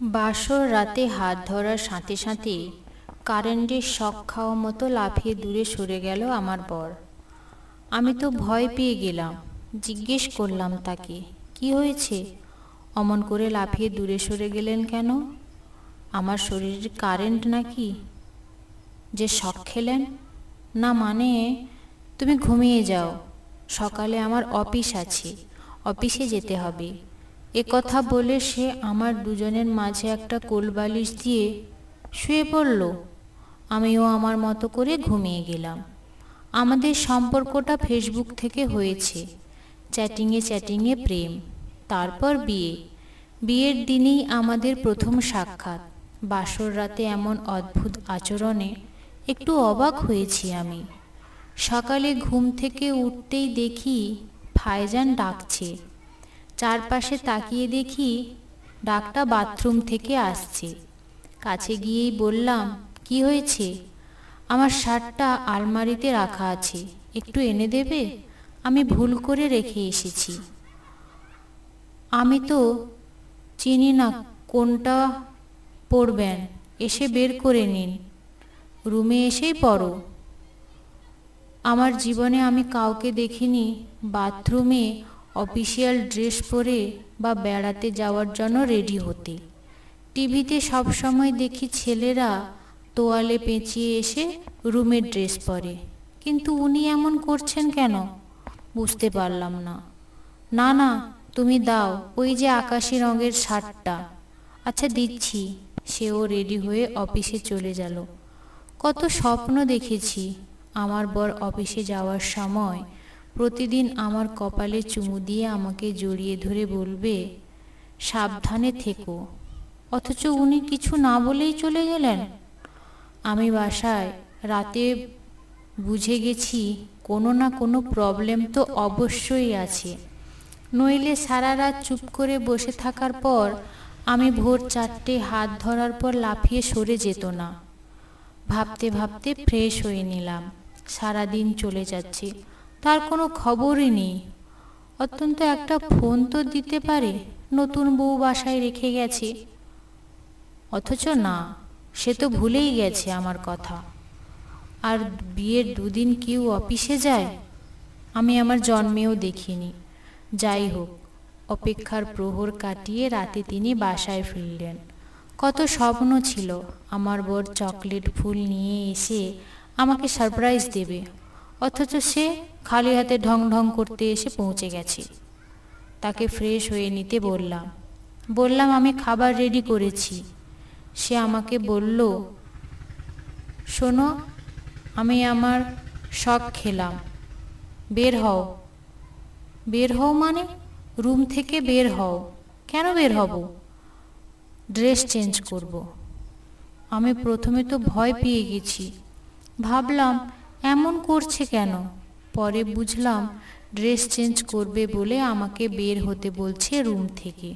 বাসর রাতে হাত ধরার সাথে সাথে কারেন্টের শক খাওয়া মতো লাফিয়ে দূরে সরে গেল আমার বর। আমি তো ভয় পেয়ে গেলাম। জিজ্ঞেস করলাম তাকে, কি হয়েছে? অমন করে লাফিয়ে দূরে সরে গেলেন কেন? আমার শরীরে কারেন্ট নাকি যে শক খেলেন? না মানে, তুমি ঘুমিয়ে যাও, সকালে আমার অফিস আছে, অফিসে যেতে হবে। এ কথা বলে সে আমার দুজনের মাঝে একটা কোলবালিশ দিয়ে শুয়ে পড়ল। আমিও আমার মতো করে ঘুমিয়ে গেলাম। আমাদের সম্পর্কটা ফেসবুক থেকে হয়েছে, চ্যাটিংয়ে চ্যাটিংয়ে প্রেম, তারপর বিয়ে। বিয়ের দিনেই আমাদের প্রথম সাক্ষাৎ। বাসর রাতে এমন অদ্ভুত আচরণে একটু অবাক হয়েছি আমি। সকালে ঘুম থেকে উঠতেই দেখি ভাইজান ডাকছে। চারপাশে তাকিয়ে দেখি ডাকটা বাথরুম থেকে আসছে। কাছে গিয়েই বললাম, কি হয়েছে? আমার শার্টটা আলমারিতে রাখা আছে, একটু এনে দেবে? আমি ভুল করে রেখে এসেছি। আমি তো চিনি না কোনটা পরবেন, এসে বের করে নিন, রুমে এসেই পরো। আমার জীবনে আমি কাউকে দেখিনি বাথরুমে অফিসিয়াল ড্রেস পরে বা বেড়াতে যাওয়ার জন্য রেডি হতে। টিভিতে সবসময় দেখি ছেলেরা তোয়ালে পেঁচিয়ে এসে রুমের ড্রেস পরে, কিন্তু উনি এমন করছেন কেন? বুঝতে পারলাম না। না না, তুমি দাও ওই যে আকাশি রঙের শার্টটা। আচ্ছা দিচ্ছি। সেও রেডি হয়ে অফিসে চলে গেল। কত স্বপ্ন দেখেছি। আমার বর অফিসে যাওয়ার সময় প্রতিদিন আমার কপালে চুমু দিয়ে আমাকে জড়িয়ে ধরে বলবে, সাবধানে থেকো। অথচ উনি কিছু না বলেই চলে গেলেন। আমি বাসায় রাতে বুঝে গেছি কোনো না কোনো প্রবলেম তো অবশ্যই আছে, নইলে সারা রাত চুপ করে বসে থাকার পর আমি ভোর 4টে হাত ধরার পর লাফিয়ে সরে যেত না। ভাবতে ভাবতে ফ্রেশ হয়ে নিলাম। সারাদিন চলে যাচ্ছে, তার কোনো খবরই নেই। অত্যন্ত একটা ফোন তো দিতে পারে, নতুন বউ বাসায় রেখে গেছে। অথচ না, সে তো ভুলেই গেছে আমার কথা। আর বিয়ের দুদিন কেউ অফিসে যায় আমি আমার জন্মেও দেখিনি। যাই হোক, অপেক্ষার প্রহর কাটিয়ে রাতে তিনি বাসায় ফিরলেন। কত স্বপ্ন ছিল আমার বর চকলেট ফুল নিয়ে এসে আমাকে সারপ্রাইজ দেবে, অথচ সে খালি হাতে ঢং ঢং করতে এসে পৌঁছে গেছে। তাকে ফ্রেশ হয়ে নিতে বললাম আমি খাবার রেডি করেছি। সে আমাকে বলল, শোনো, আমি আমার শখ খেলাম, বের হও। বের হও মানে? রুম থেকে বের হও। কেন বের হব? ড্রেস চেঞ্জ করব। আমি প্রথমে তো ভয় পেয়ে গেছি, ভাবলাম এমন করছে কেন। পরে বুঝলাম ড্রেস চেঞ্জ করবে বলে আমাকে বের হতে বলছে রুম থেকে।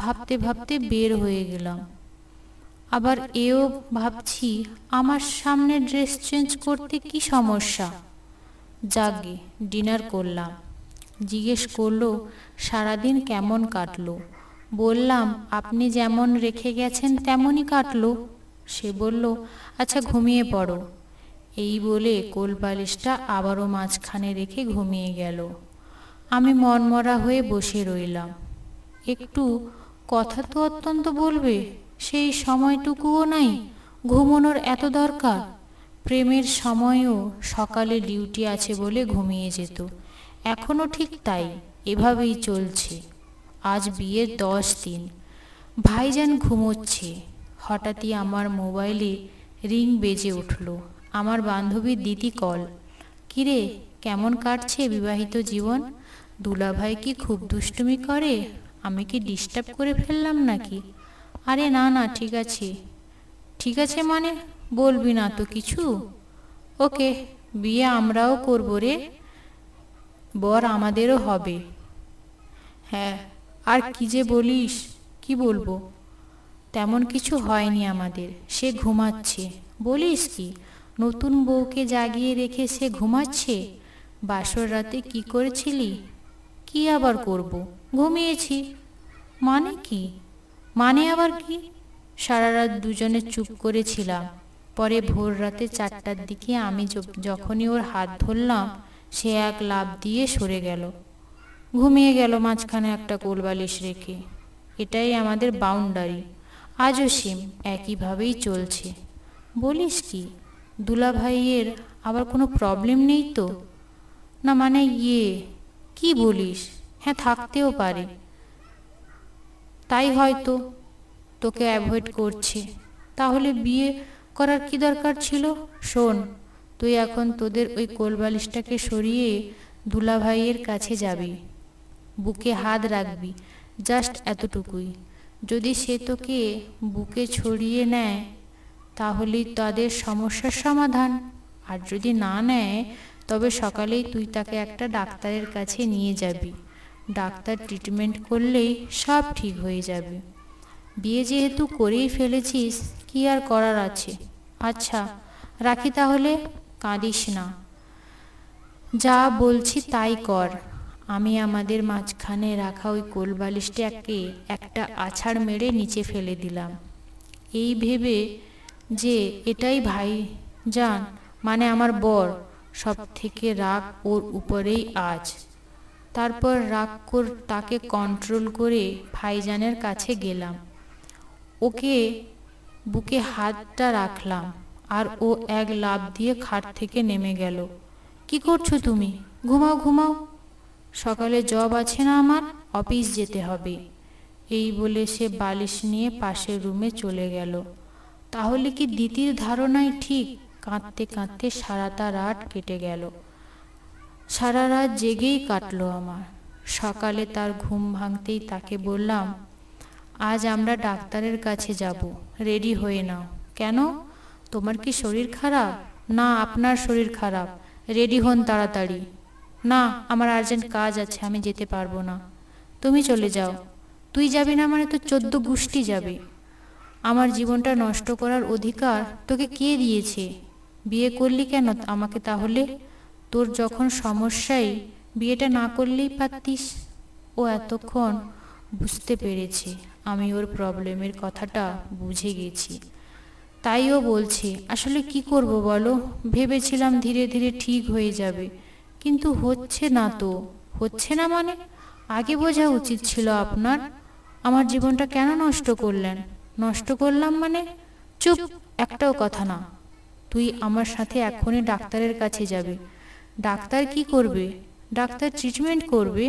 ভাবতে ভাবতে বের হয়ে গেলাম। আবার এও ভাবছি আমার সামনে ড্রেস চেঞ্জ করতে কি সমস্যা। যাগে, ডিনার করলাম। জিজ্ঞেস করলো সারাদিন কেমন কাটলো। বললাম আপনি যেমন রেখে গেছেন তেমনই কাটলো। সে বলল, আচ্ছা ঘুমিয়ে পড়ো। এই বলে কোলবালিশটা আবারও মাঝখানে রেখে ঘুমিয়ে গেল। আমি মনমরা হয়ে বসে রইলাম। একটু কথা তো অত্যন্ত বলবে, সেই সময়টুকুও নাই। ঘুমানোর এত দরকার। প্রেমের সময়ও সকালে ডিউটি আছে বলে ঘুমিয়ে যেত, এখনও ঠিক তাই, এভাবেই চলছে। আজ বিয়ের 10 দিন। ভাইজান ঘুমোচ্ছে। হঠাৎই আমার মোবাইলে রিং বেজে উঠল। আমার বান্ধবী দিতি কল। কিরে, কেমন কাটছে বিবাহিত জীবন? দুলাভাই কি খুব দুষ্টুমি করে? আমি কি ডিস্টার্ব করে ফেললাম নাকি? আরে না না, ঠিক আছে। ঠিক আছে মানে, বলবি না তো কিছু? ওকে, বিয়ে আমরাও করব রে, বর আমাদেরও হবে। হ্যাঁ, আর কি যে বলিস। কি বলবো? তেমন কিছু হয়নি আমাদের, সে ঘুমাচ্ছে। বলিস কি, নতুন বউকে জাগিয়ে রেখে সে ঘুমাচ্ছে? বাসর রাতে কি করেছিলি? কি আবার করব, ঘুমিয়েছি। মানে কি? মানে আবার কি? সারা রাত দুজনে চুপ করেছিলাম। পরে ভোর রাতে 4টার দিকে আমি যখনই ওর হাত ধরলাম, সে এক লাফ দিয়ে সরে গেল, ঘুমিয়ে গেল মাঝখানে একটা কোলবালিশ রেখে। এটাই আমাদের বাউন্ডারি। আজও সেম একইভাবেই চলছে। বলিস কি, দুলা ভাইয়ের আবার কোনো প্রবলেম নেই তো? না মানে কি বলিস? হ্যাঁ, থাকতেও পারে। তাই হয়তো তোকে অ্যাভয়েড করছে। তাহলে বিয়ে করার কি দরকার ছিল? শোন, তুই এখন তোদের ওই কোলবালিশটাকে সরিয়ে দুলা ভাইয়ের কাছে যাবি, বুকে হাত রাখবি, জাস্ট এতটুকুই। যদি সে তোকে বুকে ছড়িয়ে নেয় তাহলেই তাদের সমস্যার সমাধান। আর যদি না নেয়, তবে সকালেই তুই তাকে একটা ডাক্তারের কাছে নিয়ে যাবি। ডাক্তার ট্রিটমেন্ট করলেই সব ঠিক হয়ে যাবে। বিয়ে যেহেতু করেই ফেলেছিস, কি আর করার আছে। আচ্ছা, রাখি তাহলে। কাঁদিস না, যা বলছি তাই কর। আমি আমাদের মাঝখানে রাখা ওই কোলবালিশটাকে একটা আছাড় মেরে নিচে ফেলে দিলাম, এই ভেবে যে এটাই ভাইজান, মানে আমার বর, সব থেকে রাগ ওর উপরেই আজ। তারপর তাকে কন্ট্রোল করে ভাইজানের কাছে গেলাম, ওকে বুকে হাতটা রাখলাম, আর ও এক লাফ দিয়ে খাট থেকে নেমে গেল। কি করছো তুমি? ঘুমাও ঘুমাও, সকালে জব আছে না আমার, অফিস যেতে হবে। এই বলে সে বালিশ নিয়ে পাশের রুমে চলে গেল। তাহলে কি দিদির ধারণাই ঠিক? কাঁদতে কাঁদতে সারাটা রাত কেটে গেল। সারা রাত জেগেই কাটলো আমার। সকালে তার ঘুম ভাঙতেই তাকে বললাম, আজ আমরা ডাক্তারের কাছে যাব, রেডি হয়ে নাও। কেন? তোমার কি শরীর খারাপ? না, আপনার শরীর খারাপ। রেডি হন তাড়াতাড়ি। না, আমার আর্জেন্ট কাজ আছে, আমি যেতে পারবো না। তুমি চলে যাও। তুই যাবি না মানে তো 14 গোষ্ঠী যাবে। আমার জীবনটা নষ্ট করার অধিকার তোকে কে দিয়েছে? বিয়ে করলি কেন আমাকে তাহলে? তোর যখন সমস্যাই, বিয়েটা না করলেই পারতিস। ও এতক্ষণ বুঝতে পেরেছে আমি ওর প্রবলেমের কথাটা বুঝে গেছি। তাই ও বলছে, আসলে কি করব বলো? ভেবেছিলাম ধীরে ধীরে ঠিক হয়ে যাবে, কিন্তু হচ্ছে না তো। হচ্ছে না মানে? আগে বোঝা উচিত ছিল আপনার। আমার জীবনটা কেন নষ্ট করলেন? নষ্ট করলাম মানে? চুপ, একটাও কথা না। তুই আমার সাথে এখনই ডাক্তারের কাছে যাবি। ডাক্তার কি করবে? ডাক্তার ট্রিটমেন্ট করবে।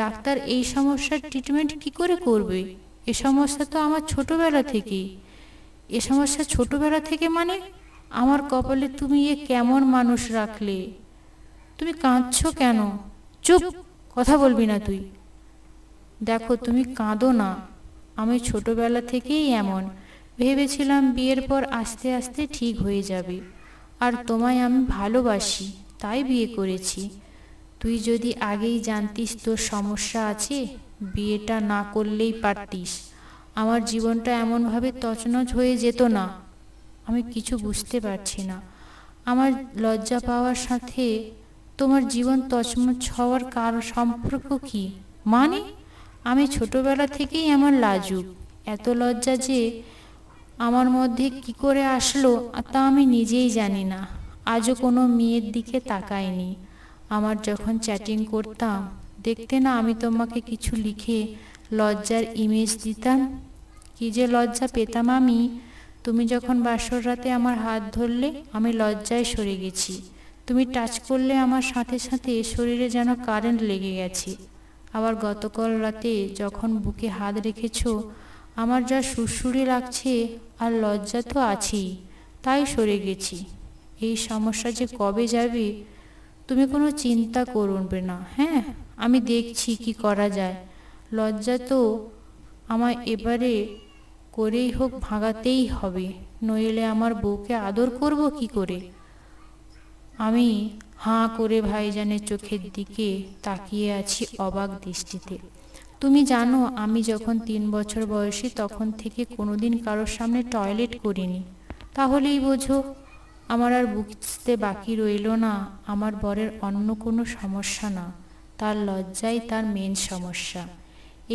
ডাক্তার এই সমস্যার ট্রিটমেন্ট কি করে করবে? এ সমস্যা তো আমার ছোটবেলা থেকেই। এ সমস্যা ছোটবেলা থেকে মানে? আমার কপালে তুমি এ কেমন মানুষ রাখলে? তুমি কাঁদছো কেন? চুপ, কথা বলবি না তুই। দেখো, তুমি কাঁদো না। আমি ছোটবেলা থেকেই এমন। ভেবেছিলাম বিয়ের পর আস্তে আস্তে ঠিক হয়ে যাবে। আর তোমায় আমি ভালোবাসি, তাই বিয়ে করেছি। তুই যদি আগেই জানতিস তোর সমস্যা আছে, বিয়েটা না করলেই পারতিস। আমার জীবনটা এমনভাবে তছনছ হয়ে যেত না। আমি কিছু বুঝতে পারছি না। আমার লজ্জা পাওয়ার সাথে তোমার জীবন তছনছ হওয়ার সম্পর্ক কি? মানে? আমি ছোটবেলা থেকেই এমন লাজুক। এত লজ্জা যে আমার মধ্যে কি করে আসলো তা আমি নিজেই জানি না। আজও কোনো মেয়ের দিকে তাকাইনি। আমার যখন চ্যাটিং করতাম, দেখতে না আমি তোমাকে কিছু লিখে লজ্জার ইমেজ দিতাম। কি যে লজ্জা পেতাম আমি। তুমি যখন বাসর রাতে আমার হাত ধরলে, আমি লজ্জায় সরে গেছি। তুমি টাচ করলে আমার সাথে সাথে শরীরে যেন কারেন্ট লেগে গেছে। আবার গতকাল রাতে যখন বুকে হাত রেখেছো, আমার যা সুড়সুড়ি লাগছে, আর লজ্জা তো আছেই, তাই সরে গেছি। এই সমস্যা যে কবে যাবে তুমি কোনো চিন্তা করবে না। হ্যাঁ, আমি দেখছি কি করা যায়। লজ্জা তো আমায় এবারে করেই হোক ভাগাতেই হবে, নইলে আমার বউকে আদর করব কি করে? আমি হাঁ করে ভাইজানের চোখের দিকে তাকিয়ে আছি অবাক দৃষ্টিতে। তুমি জানো, আমি যখন 3 বছর বয়সী তখন থেকে কোনোদিন কারোর সামনে টয়লেট করিনি। তাহলেই বোঝো, আমার আর বুঝতে বাকি রইল না আমার বরের অন্য কোনো সমস্যা না, তার লজ্জাই তার মেন সমস্যা।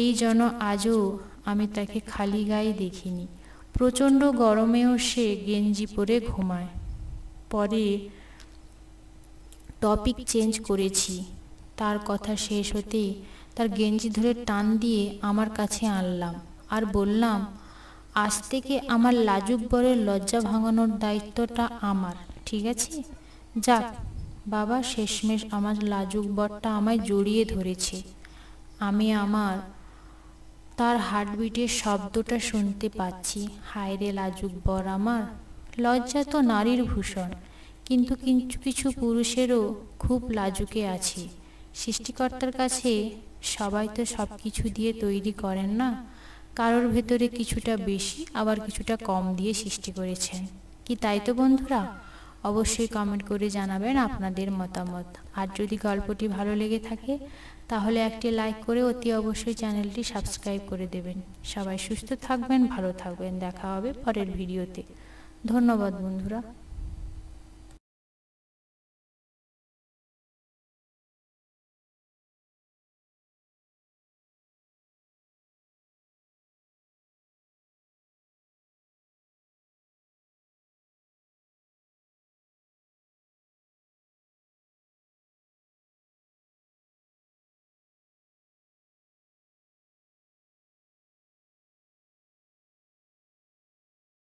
এই জন্য আজও আমি তাকে খালি গায়ে দেখিনি। প্রচণ্ড গরমেও সে গেঞ্জি পরে ঘুমায়। পরে টপিক চেঞ্জ করেছি। তার কথা শেষ হতেই তার গেঞ্জি ধরে টান দিয়ে আমার কাছে আনলাম আর বললাম, আজ থেকে আমার লাজুক বরের লজ্জা ভাঙানোর দায়িত্বটা আমার, ঠিক আছে? যাক বাবা, শেষমেশ আমার লাজুক বরটা আমায় জড়িয়ে ধরেছে। আমি তার হার্টবিটের শব্দটা শুনতে পাচ্ছি। হায় রে লাজুক বর আমার। লজ্জা তো নারীর ভূষণ, কিন্তু কিছু কিছু পুরুষেরও খুব লাজুকে আছে। সৃষ্টিকর্তার কাছে সবাই তো সব কিছু দিয়ে তৈরি করেন না, কারোর ভেতরে কিছুটা বেশি আবার কিছুটা কম দিয়ে সৃষ্টি করেছেন। কি তাই তো বন্ধুরা? অবশ্যই কমেন্ট করে জানাবেন আপনাদের মতামত। আর যদি গল্পটি ভালো লেগে থাকে তাহলে একটি লাইক করে অতি অবশ্যই চ্যানেলটি সাবস্ক্রাইব করে দেবেন। সবাই সুস্থ থাকবেন, ভালো থাকবেন। দেখা হবে পরের ভিডিওতে। ধন্যবাদ বন্ধুরা।